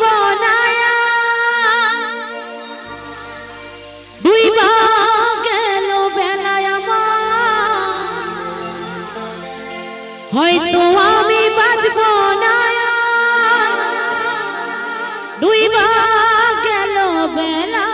বাজবো না ডুইবা গেল বেলায় আমার হয়তো আমি বাজবো না ডুইবা গেল বেলা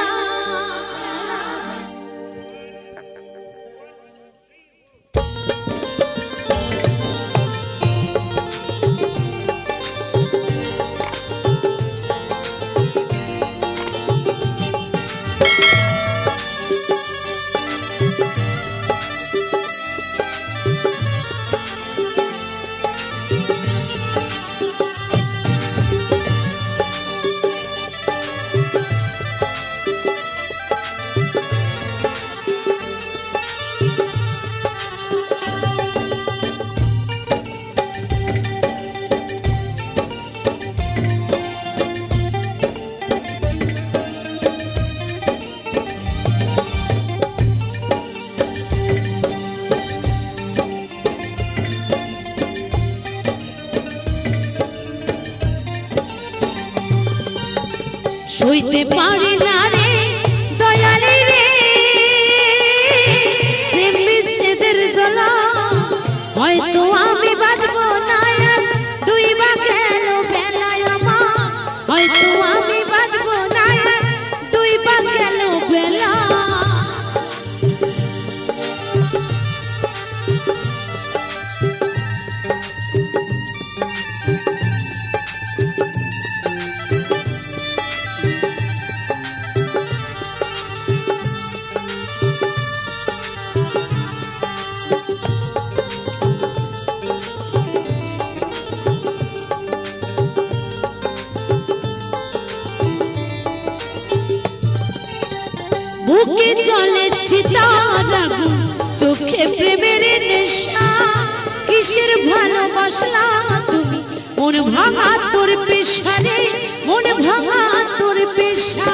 সইতে পারি না রে দয়ালে রে প্রেম বিচ্ছেদের জ্বালা হয়তো আমি বাজবো না ডুইবা গেল বেলায় আমার হয়তো আমি বাজবো না ডুইবা গেল বেলা বুকে চলে চিতার আগুন চোখে প্রেমের নেশা কিসের ভালোবাসলা তুমি মন ভাঙা তোর পেশা রে মন ভাঙা তোর পেশা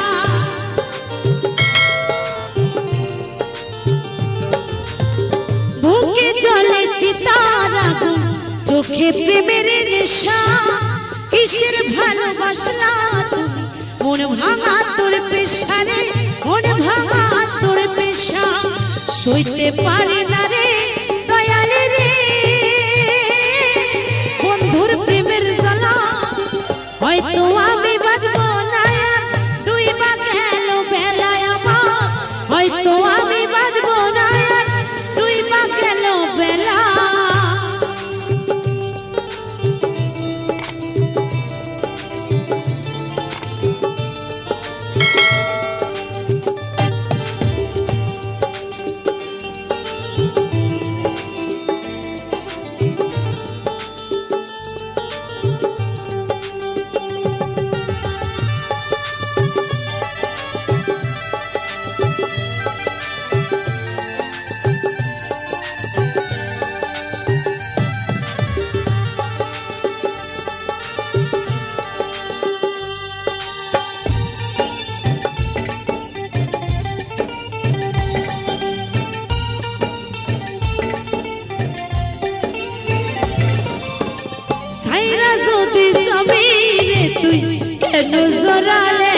বুকে চলে চিতার আগুন চোখে প্রেমের নেশা কিসের ভালোবাসলা তুমি মন ভাঙা তোর পেশা রে মন ভাঙা তোর পেশা সইতে পারি না রে দয়ালে রে বন্ধুর প্রেমের জ্বালা হয়তো আমি বাজবো না ডুইবা গেল বেলায় আমার হয়তো আমি বাজবো না ডুইবা গেল বেলা তুই কেন জড়ালে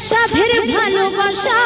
সাধের ভালোবাসা